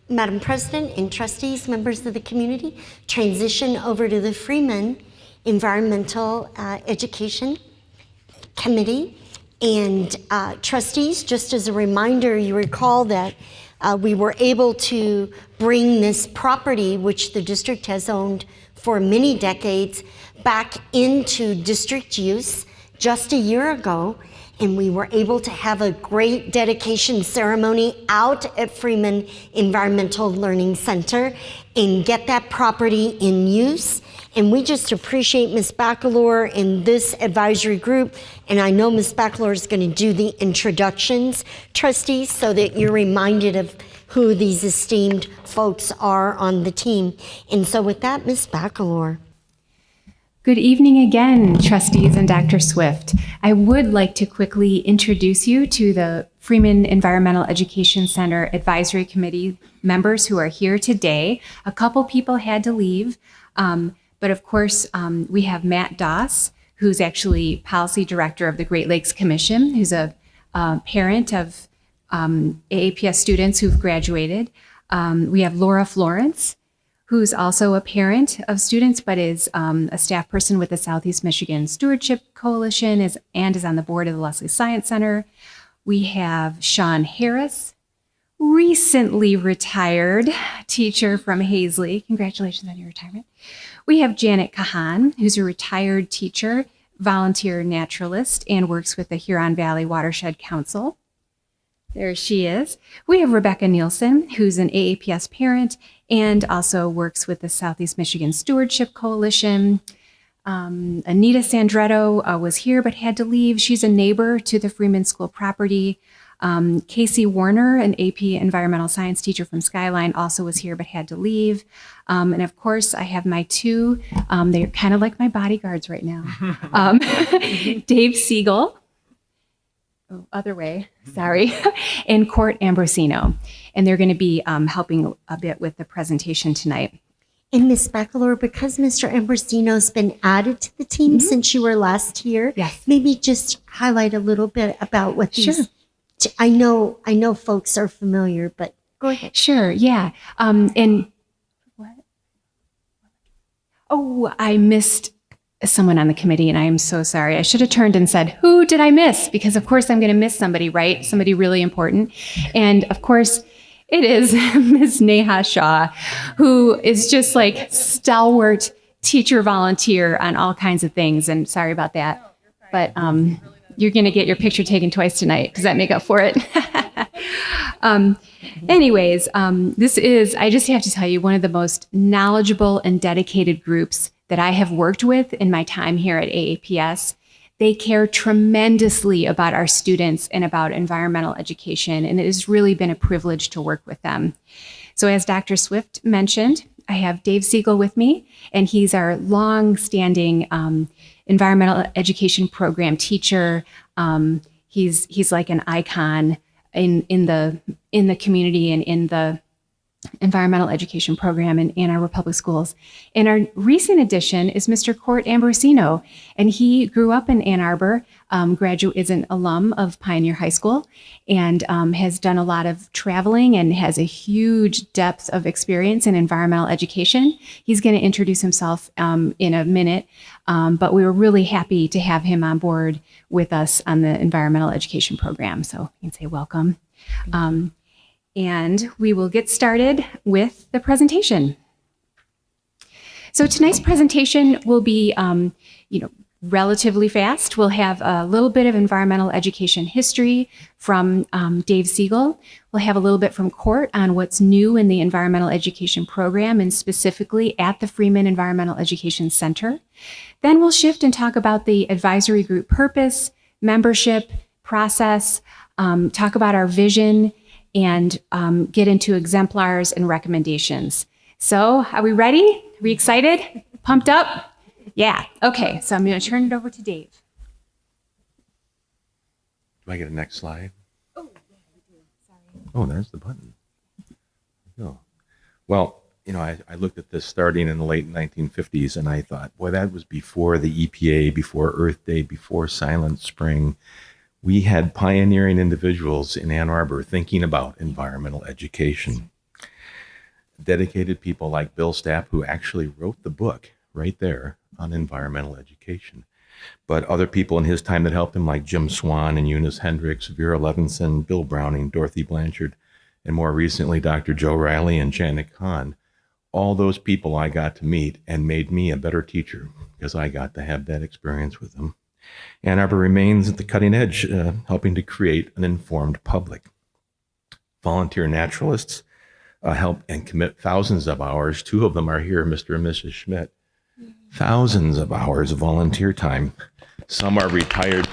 Madam President and trustees, members of the community, transition over to the Freeman Environmental Education Committee. And trustees, just as a reminder, you recall that we were able to bring this property, which the district has owned for many decades, back into district use just a year ago. And we were able to have a great dedication ceremony out at Freeman Environmental Learning Center and get that property in use. And we just appreciate Ms. Bacalor and this advisory group. And I know Ms. Bacalor is going to do the introductions, trustees, so that you're reminded of who these esteemed folks are on the team. And so with that, Ms. Bacalor. Good evening again, trustees and Dr. Swift. I would like to quickly introduce you to the Freeman Environmental Education Center Advisory Committee members who are here today. A couple people had to leave, but of course we have Matt Doss, who's actually Policy Director of the Great Lakes Commission, who's a parent of AAPS students who've graduated. We have Laura Florence, who's also a parent of students, but is a staff person with the Southeast Michigan Stewardship Coalition and is on the board of the Leslie Science Center. We have Sean Harris, recently retired teacher from Hazley. Congratulations on your retirement. We have Janet Kahan, who's a retired teacher, volunteer naturalist, and works with the Huron Valley Watershed Council. There she is. We have Rebecca Nielsen, who's an AAPS parent and also works with the Southeast Michigan Stewardship Coalition. Anita Sandretto was here but had to leave. She's a neighbor to the Freeman School property. Casey Warner, an AP environmental science teacher from Skyline, also was here but had to leave. And of course, I have my two, they're kind of like my bodyguards right now. Dave Siegel. Oh, other way, sorry, and Court Ambrosino. And they're going to be helping a bit with the presentation tonight. And Ms. Bacalor, because Mr. Ambrosino's been added to the team since you were last here, yes, maybe just highlight a little bit about what these... Sure. I know folks are familiar, but go ahead. Sure, yeah. And what? Oh, I missed someone on the committee, and I am so sorry. I should have turned and said, who did I miss? Because of course I'm going to miss somebody, right? Somebody really important. And of course it is Ms. Neha Shaw, who is just like stalwart teacher volunteer on all kinds of things. And sorry about that. But you're going to get your picture taken twice tonight. Does that make up for it? Anyways, this is, I just have to tell you, one of the most knowledgeable and dedicated groups that I have worked with in my time here at AAPS. They care tremendously about our students and about environmental education, and it has really been a privilege to work with them. So as Dr. Swift mentioned, I have Dave Siegel with me, and he's our long-standing environmental education program teacher. He's like an icon in the community and in the environmental education program in Ann Arbor Public Schools. And our recent addition is Mr. Court Ambrosino, and he grew up in Ann Arbor, is an alum of Pioneer High School, and has done a lot of traveling and has a huge depth of experience in environmental education. He's going to introduce himself in a minute, but we were really happy to have him on board with us on the environmental education program. So you can say welcome. And we will get started with the presentation. So tonight's presentation will be, relatively fast. We'll have a little bit of environmental education history from Dave Siegel. We'll have a little bit from Court on what's new in the environmental education program and specifically at the Freeman Environmental Education Center. Then we'll shift and talk about the advisory group purpose, membership, process, talk about our vision, and get into exemplars and recommendations. So are we ready? Are we excited? Pumped up? Yeah. Okay. So I'm going to turn it over to Dave. Do I get a next slide? Oh, yeah, we do. Sorry. Oh, there's the button. Oh. Well, I looked at this starting in the late 1950s, and I thought, boy, that was before the EPA, before Earth Day, before Silent Spring. We had pioneering individuals in Ann Arbor thinking about environmental education. dedicated people like Bill Stapp, who actually wrote the book right there on environmental education. But other people in his time that helped him, like Jim Swan and Eunice Hendricks, Vera Levinson, Bill Browning, Dorothy Blanchard, and more recently, Dr. Joe Riley and Janet Kahn. All those people I got to meet and made me a better teacher because I got to have that experience with them. Ann Arbor remains at the cutting edge, helping to create an informed public. Volunteer naturalists help and commit thousands of hours. Two of them are here, Mr. and Mrs. Schmidt. Thousands of hours of volunteer time. Some are retired.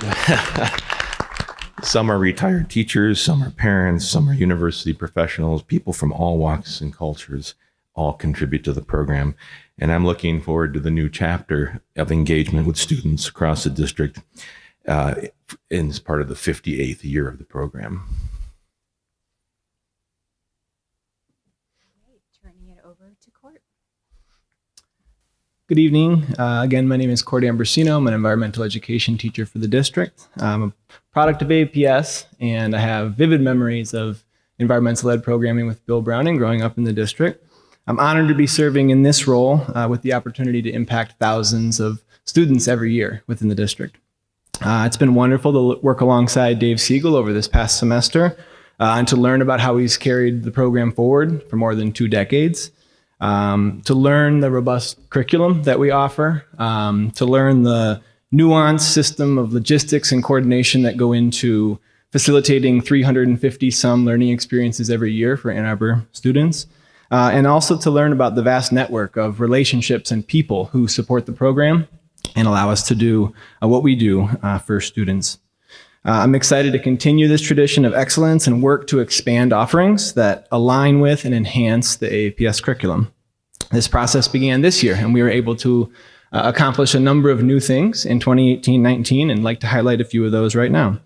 Some are retired teachers, some are parents, some are university professionals. People from all walks and cultures all contribute to the program. And I'm looking forward to the new chapter of engagement with students across the district as part of the 58th year of the program. Turning it over to Court. Good evening. Again, my name is Courtney See. I'm an environmental education teacher for the district. I'm a product of AAPS, and I have vivid memories of environmental ed programming with Bill Browning growing up in the district. I'm honored to be serving in this role with the opportunity to impact thousands of students every year within the district. It's been wonderful to work alongside Dave Siegel over this past semester and to learn about how he's carried the program forward for more than 2 decades. To learn the robust curriculum that we offer, to learn the nuanced system of logistics and coordination that go into facilitating 350 some learning experiences every year for Ann Arbor students, and also to learn about the vast network of relationships and people who support the program and allow us to do what we do for students. I'm excited to continue this tradition of excellence and work to expand offerings that align with and enhance the AAPS curriculum. This process began this year, and we were able to accomplish a number of new things in 2018-19, and I'd like to highlight a few of those right now.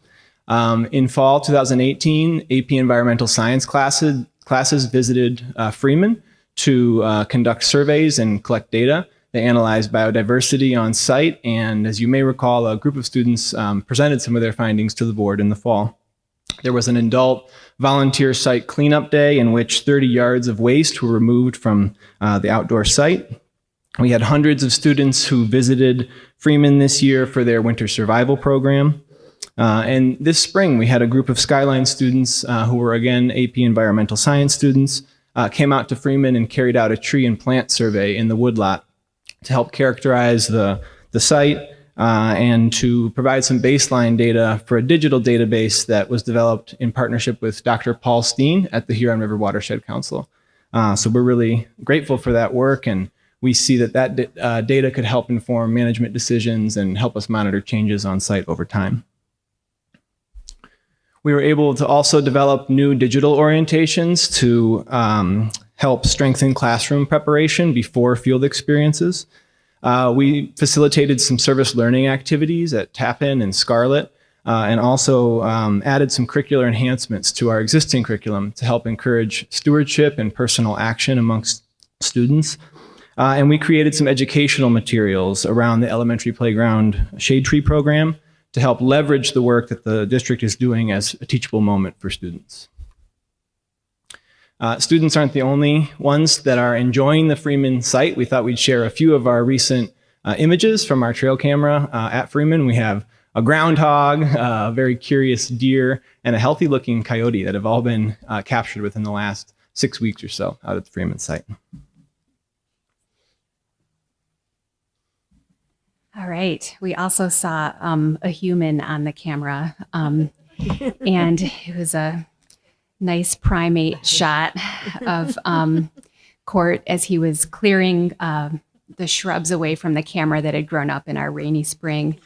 In fall 2018, AP Environmental Science classes visited Freeman to conduct surveys and collect data. They analyzed biodiversity on site, and as you may recall, a group of students presented some of their findings to the board in the fall. There was an adult volunteer site cleanup day in which 30 yards of waste were removed from the outdoor site. We had hundreds of students who visited Freeman this year for their winter survival program. And this spring, we had a group of Skyline students who were, again, AP Environmental Science students, came out to Freeman and carried out a tree and plant survey in the woodlot to help characterize the site and to provide some baseline data for a digital database that was developed in partnership with Dr. Paul Steen at the Huron River Watershed Council. So we're really grateful for that work, and we see that data could help inform management decisions and help us monitor changes on site over time. We were able to also develop new digital orientations to help strengthen classroom preparation before field experiences. We facilitated some service learning activities at Tappan and Scarlett, and also added some curricular enhancements to our existing curriculum to help encourage stewardship and personal action amongst students. And we created some educational materials around the elementary playground shade tree program to help leverage the work that the district is doing as a teachable moment for students. Students aren't the only ones that are enjoying the Freeman site. We thought we'd share a few of our recent images from our trail camera at Freeman. We have a groundhog, a very curious deer, and a healthy looking coyote that have all been captured within the last 6 weeks or so out at the Freeman site. All right. We also saw a human on the camera, and it was a nice primate shot of Court as he was clearing the shrubs away from the camera that had grown up in our rainy spring.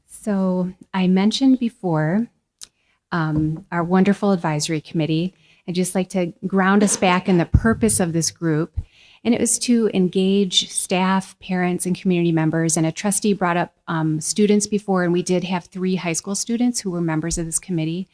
So I mentioned before our wonderful advisory committee. I'd just like to ground us back in the purpose of this group. And it was to engage staff, parents, and community members. And a trustee brought up students before, and we did have 3 high school students who were members of this committee,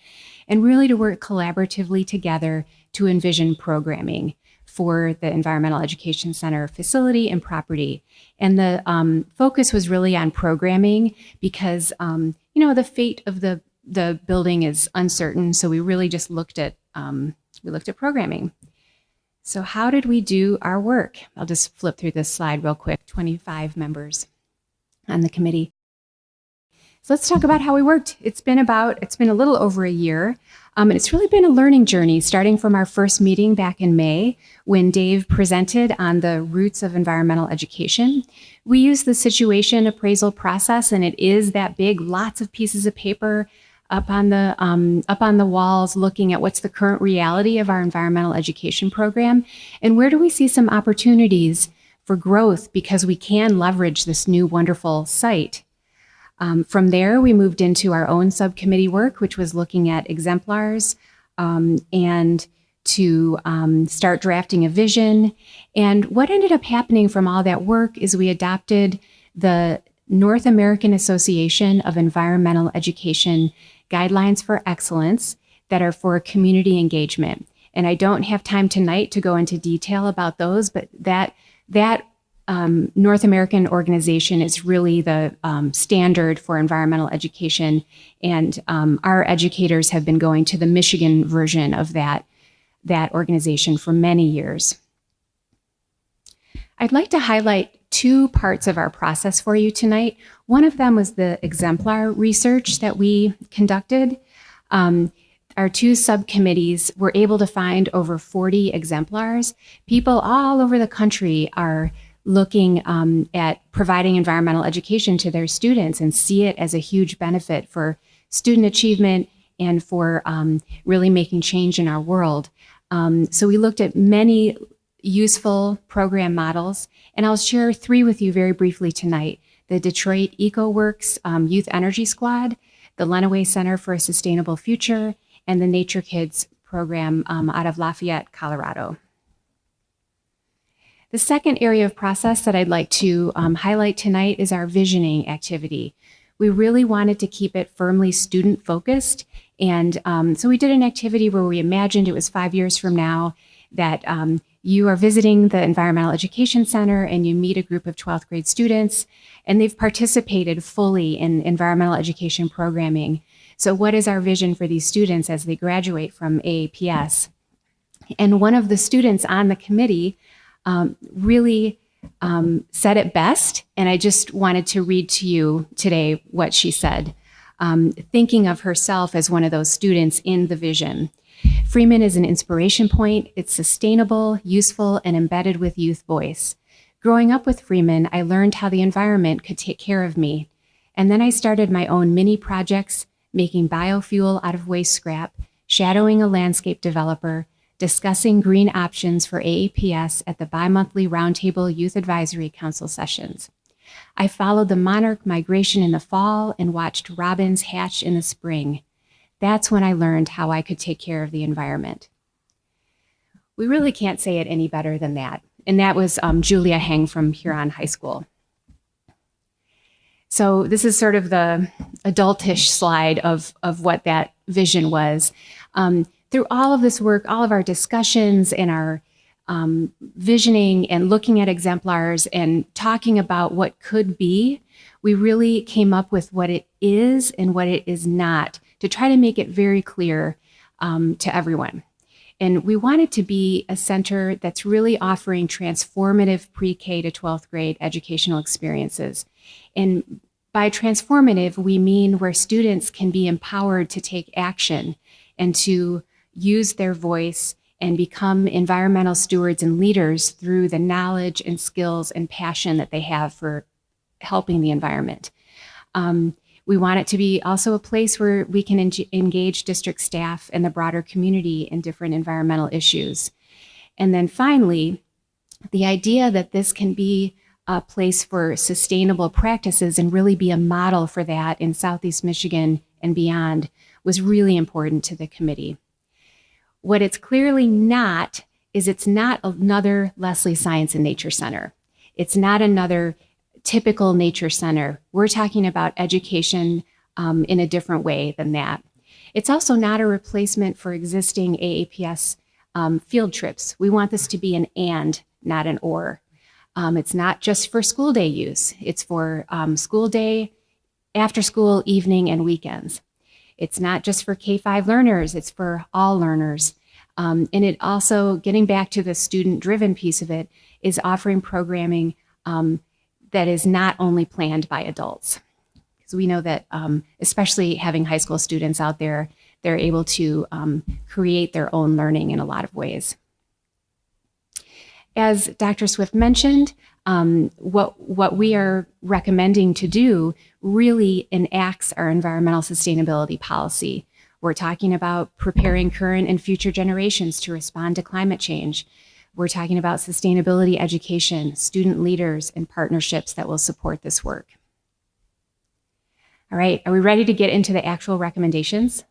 and really to work collaboratively together to envision programming for the Environmental Education Center facility and property. And the focus was really on programming because, the fate of the building is uncertain. So we really just looked at programming. So how did we do our work? I'll just flip through this slide real quick. 25 members on the committee. So let's talk about how we worked. It's been a little over a year, and it's really been a learning journey, starting from our first meeting back in May when Dave presented on the roots of environmental education. We use the situation appraisal process, and it is that big, lots of pieces of paper up on the walls, looking at what's the current reality of our environmental education program, and where do we see some opportunities for growth because we can leverage this new wonderful site. From there, we moved into our own subcommittee work, which was looking at exemplars and to start drafting a vision. And what ended up happening from all that work is we adopted the North American Association of Environmental Education Guidelines for Excellence that are for community engagement. And I don't have time tonight to go into detail about those, but that North American organization is really the standard for environmental education, and our educators have been going to the Michigan version of that organization for many years. I'd like to highlight two parts of our process for you tonight. One of them was the exemplar research that we conducted. Our two subcommittees were able to find over 40 exemplars. People all over the country are looking at providing environmental education to their students and see it as a huge benefit for student achievement and for really making change in our world. So we looked at many useful program models, and I'll share three with you very briefly tonight. The Detroit EcoWorks Youth Energy Squad, the Lenawee Center for a Sustainable Future, and the Nature Kids program out of Lafayette, Colorado. The second area of process that I'd like to highlight tonight is our visioning activity. We really wanted to keep it firmly student-focused, and so we did an activity where we imagined it was 5 years from now that you are visiting the Environmental Education Center and you meet a group of 12th grade students, and they've participated fully in environmental education programming. So what is our vision for these students as they graduate from AAPS? And one of the students on the committee really said it best, and I just wanted to read to you today what she said, thinking of herself as one of those students in the vision. Freeman is an inspiration point. It's sustainable, useful, and embedded with youth voice. Growing up with Freeman, I learned how the environment could take care of me. And then I started my own mini projects, making biofuel out of waste scrap, shadowing a landscape developer, discussing green options for AAPS at the bi-monthly Roundtable Youth Advisory Council sessions. I followed the monarch migration in the fall and watched robins hatch in the spring. That's when I learned how I could take care of the environment. We really can't say it any better than that. And that was Julia Heng from Huron High School. So this is sort of the adultish slide of what that vision was. Through all of this work, all of our discussions and our visioning and looking at exemplars and talking about what could be, we really came up with what it is and what it is not to try to make it very clear to everyone. And we want it to be a center that's really offering transformative pre-K to 12th grade educational experiences. And by transformative, we mean where students can be empowered to take action and to use their voice and become environmental stewards and leaders through the knowledge and skills and passion that they have for helping the environment. We want it to be also a place where we can engage district staff and the broader community in different environmental issues. And then finally, the idea that this can be a place for sustainable practices and really be a model for that in Southeast Michigan and beyond was really important to the committee. What it's clearly not is it's not another Leslie Science and Nature Center. It's not another typical nature center. We're talking about education in a different way than that. It's also not a replacement for existing AAPS field trips. We want this to be an and, not an or. It's not just for school day use. It's for school day, after school, evening, and weekends. It's not just for K-5 learners. It's for all learners. And it also, getting back to the student-driven piece of it, is offering programming that is not only planned by adults. Because we know that, especially having high school students out there, they're able to create their own learning in a lot of ways. As Dr. Swift mentioned, what we are recommending to do really enacts our environmental sustainability policy. We're talking about preparing current and future generations to respond to climate change. We're talking about sustainability education, student leaders, and partnerships that will support this work. All right, are we ready to get into the actual recommendations?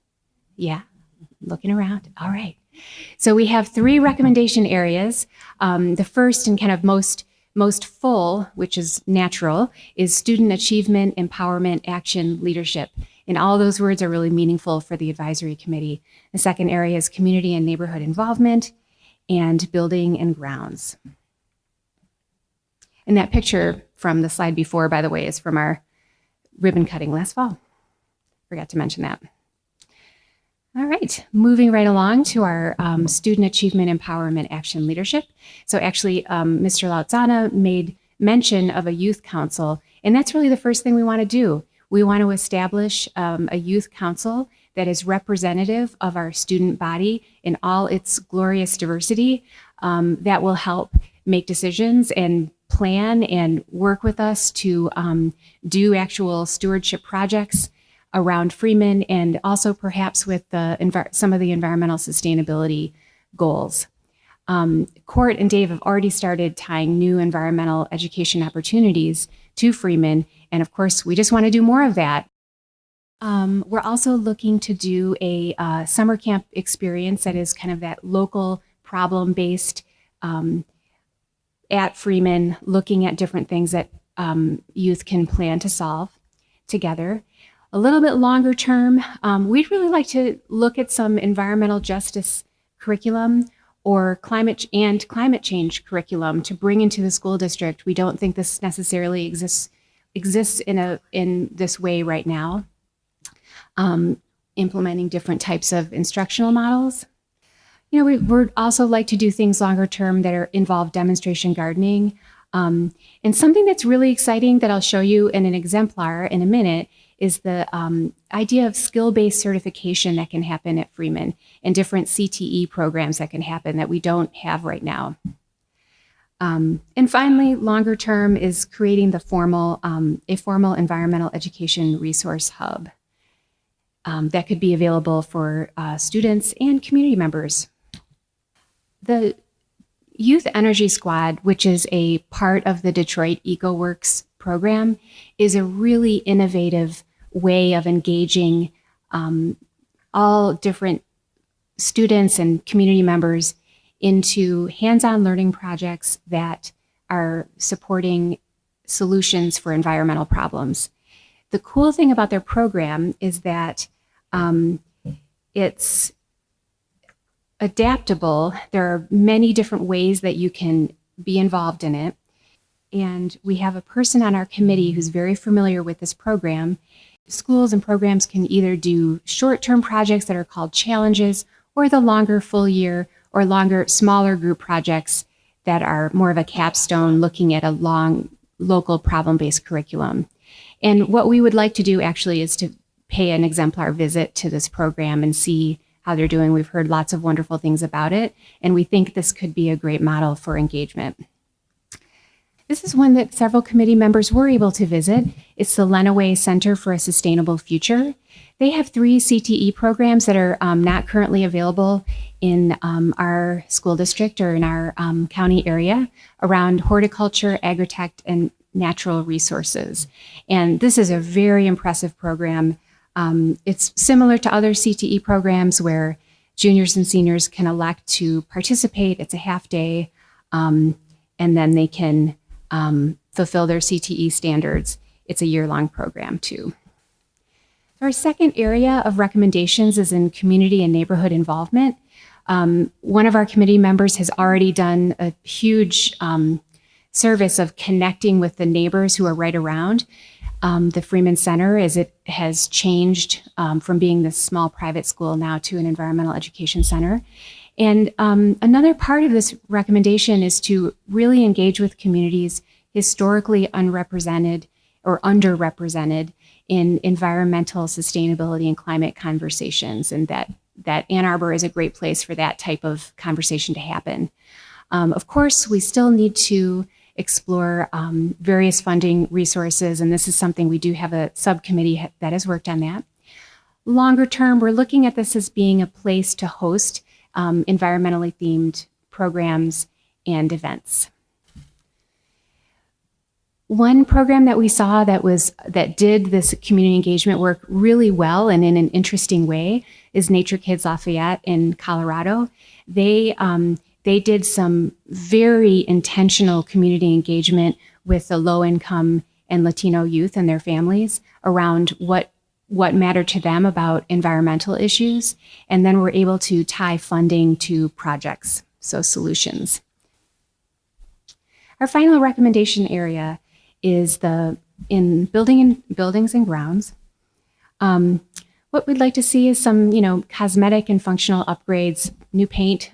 Yeah, looking around. All right. So we have 3 recommendation areas. The first and kind of most full, which is natural, is student achievement, empowerment, action, leadership. And all those words are really meaningful for the advisory committee. The second area is community and neighborhood involvement and building and grounds. And that picture from the slide before, by the way, is from our ribbon cutting last fall. Forgot to mention that. All right, moving right along to our student achievement, empowerment, action, leadership. So actually, Mr. Lautzana made mention of a youth council, and that's really the first thing we want to do. We want to establish a youth council that is representative of our student body in all its glorious diversity, that will help make decisions and plan and work with us to do actual stewardship projects around Freeman, and also perhaps with some of the environmental sustainability goals. Court and Dave have already started tying new environmental education opportunities to Freeman, and of course, we just want to do more of that. We're also looking to do a summer camp experience that is kind of that local problem-based at Freeman, looking at different things that youth can plan to solve together. A little bit longer term, we'd really like to look at some environmental justice curriculum or climate change curriculum to bring into the school district. We don't think this necessarily exists in this way right now. Implementing different types of instructional models. You know, we'd also like to do things longer term that involve demonstration gardening. And something that's really exciting that I'll show you in an exemplar in a minute is the idea of skill-based certification that can happen at Freeman and different CTE programs that can happen that we don't have right now. And finally, longer term is creating a formal environmental education resource hub that could be available for students and community members. The Youth Energy Squad, which is a part of the Detroit EcoWorks program, is a really innovative way of engaging all different students and community members into hands-on learning projects that are supporting solutions for environmental problems. The cool thing about their program is that it's adaptable. There are many different ways that you can be involved in it. And we have a person on our committee who's very familiar with this program. Schools and programs can either do short-term projects that are called challenges, or the longer full year or longer smaller group projects that are more of a capstone looking at a long local problem-based curriculum. And what we would like to do actually is to pay an exemplar visit to this program and see how they're doing. We've heard lots of wonderful things about it, and we think this could be a great model for engagement. This is one that several committee members were able to visit. It's the Lenawee Center for a Sustainable Future. They have 3 CTE programs that are not currently available in our school district or in our county area around horticulture, agritech, and natural resources. And this is a very impressive program. It's similar to other CTE programs where juniors and seniors can elect to participate. It's a half day, and then they can fulfill their CTE standards. It's a year-long program too. Our second area of recommendations is in community and neighborhood involvement. One of our committee members has already done a huge service of connecting with the neighbors who are right around the Freeman Center, as it has changed from being this small private school now to an environmental education center. And another part of this recommendation is to really engage with communities historically unrepresented or underrepresented in environmental sustainability and climate conversations, and that Ann Arbor is a great place for that type of conversation to happen. Of course, we still need to explore various funding resources, and this is something we do have a subcommittee that has worked on that. Longer term, we're looking at this as being a place to host environmentally themed programs and events. One program that we saw that did this community engagement work really well and in an interesting way is Nature Kids Lafayette in Colorado. They did some very intentional community engagement with the low-income and Latino youth and their families around what mattered to them about environmental issues, and then were able to tie funding to projects, so solutions. Our final recommendation area is in buildings and grounds. What we'd like to see is some, cosmetic and functional upgrades, new paint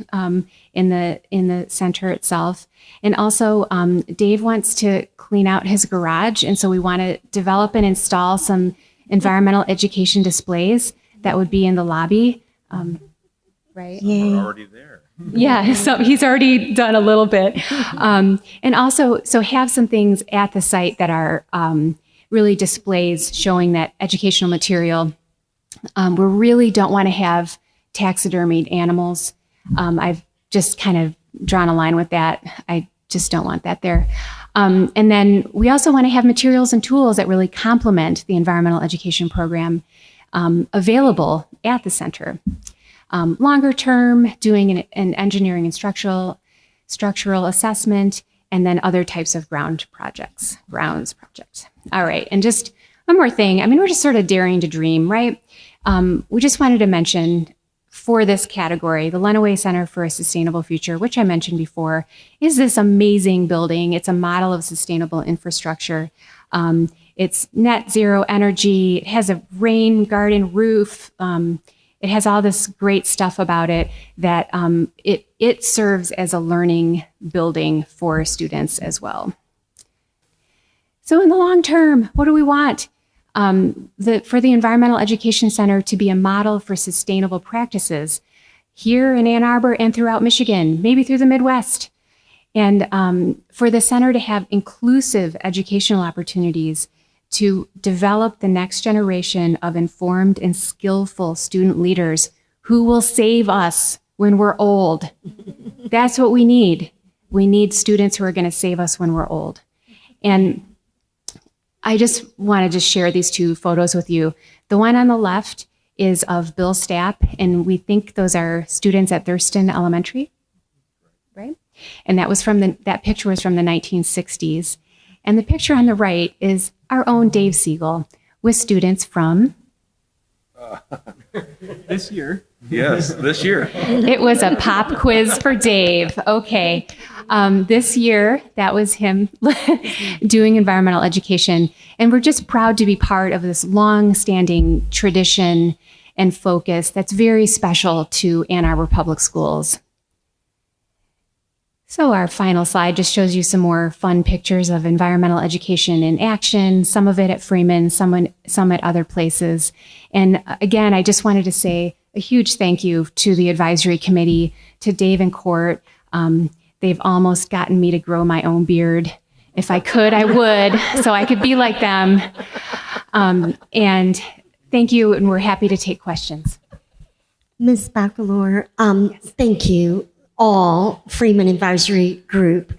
in the center itself, and also Dave wants to clean out his garage, and so we want to develop and install some environmental education displays that would be in the lobby, right? We're already there. Yeah, so he's already done a little bit. And also, so have some things at the site that are really displays showing that educational material. We really don't want to have taxidermied animals. I've just kind of drawn a line with that. I just don't want that there. And then we also want to have materials and tools that really complement the environmental education program available at the center. Longer term, doing an engineering and structural assessment, and then other types of grounds projects. All right, and just one more thing. I mean, we're just sort of daring to dream, right? We just wanted to mention for this category, the Lenawee Center for a Sustainable Future, which I mentioned before, is this amazing building. It's a model of sustainable infrastructure. It's net zero energy. It has a rain garden roof. It has all this great stuff about it that it serves as a learning building for students as well. So in the long term, what do we want? For the Environmental Education Center to be a model for sustainable practices here in Ann Arbor and throughout Michigan, maybe through the Midwest. And for the center to have inclusive educational opportunities to develop the next generation of informed and skillful student leaders who will save us when we're old. That's what we need. We need students who are going to save us when we're old. And I just want to share these two photos with you. The one on the left is of Bill Stapp, and we think those are students at Thurston Elementary, right? And that picture was from the 1960s. And the picture on the right is our own Dave Siegel with students from This year. Yes, this year. It was a pop quiz for Dave. Okay. This year, that was him doing environmental education. And we're just proud to be part of this long-standing tradition and focus that's very special to Ann Arbor Public Schools. So our final slide just shows you some more fun pictures of environmental education in action, some of it at Freeman, some at other places. And again, I just wanted to say a huge thank you to the advisory committee, to Dave and Court. They've almost gotten me to grow my own beard. If I could, I would, so I could be like them. And thank you, and we're happy to take questions. Ms. Bacalor, thank you all, Freeman Advisory Group.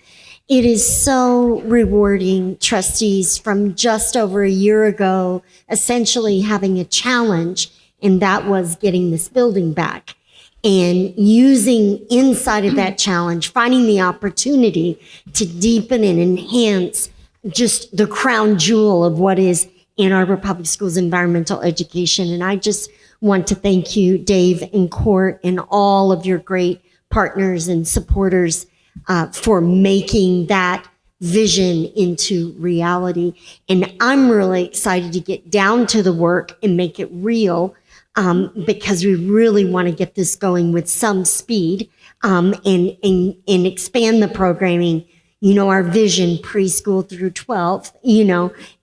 It is so rewarding, trustees, from just over a year ago, essentially having a challenge, and that was getting this building back. And using inside of that challenge, finding the opportunity to deepen and enhance just the crown jewel of what is Ann Arbor Public Schools environmental education. And I just want to thank you, Dave and Court, and all of your great partners and supporters for making that vision into reality. And I'm really excited to get down to the work and make it real. because we really want to get this going with some speed, and expand the programming. Our vision, preschool through 12th,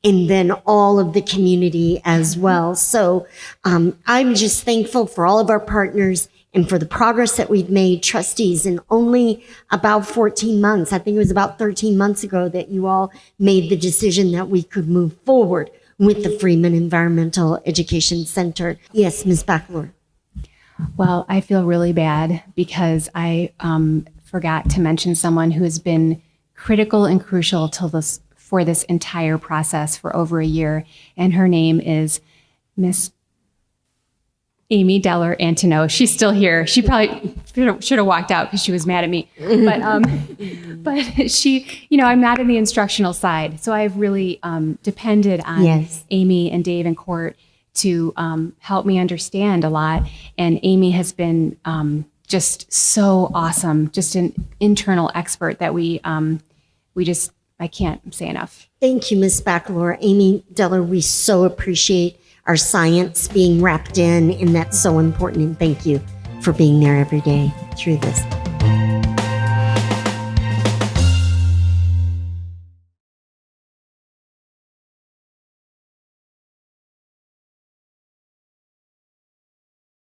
and then all of the community as well. So I'm just thankful for all of our partners and for the progress that we've made, trustees, in only about 14 months. I think it was about 13 months ago that you all made the decision that we could move forward with the Freeman Environmental Education Center. Yes, Ms. Bachelor. Well, I feel really bad because I forgot to mention someone who has been critical and crucial for this entire process for over a year, and her name is Miss Amy Deller Antoneau. She's still here. She probably should have walked out because she was mad at me. But she, I'm not in the instructional side, so I've really depended on Amy and Dave and Court to help me understand a lot. And Amy has been just so awesome, just an internal expert that I can't say enough. Thank you, Ms. Bachelor. Amy Deller, we so appreciate our science being wrapped in, and that's so important. And thank you for being there every day through this.